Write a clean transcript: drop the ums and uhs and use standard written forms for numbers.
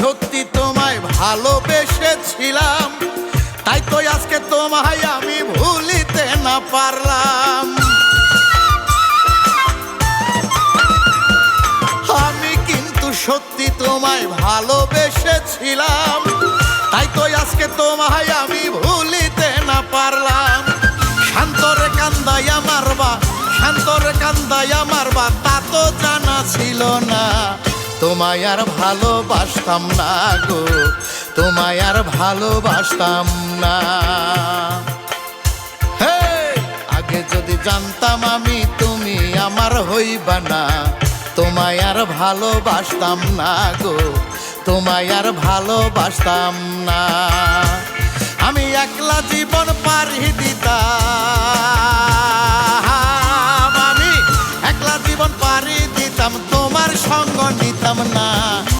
সত্যি তোমায় ভালোবেসেছিলাম, তাই তো আজকে তোমায় আমি ভুলিতে না পারলাম। আমি কিন্তু সত্যি তোমায় ভালোবেসেছিলাম, তাই তো আজকে তোমায় আমি ভুলিতে না পারলাম। শান্তরে কান্দাইয়া মারবা, শান্তরে কান্দাইয়া মারবা, তা তো জানা ছিল না। তোমায় আর ভালোবাসতাম না গো, তোমায় আর ভালোবাসতাম না। হে, আগে যদি জানতাম আমি তুমি আমার হইবা না, তোমায় আর ভালোবাসতাম না গো, তোমায় আর ভালোবাসতাম না। আমি একলা জীবন পাড়ি দিতাম, আমি একলা জীবন পাড়ি দিতাম, তোমার সঙ্গ নিতাম না।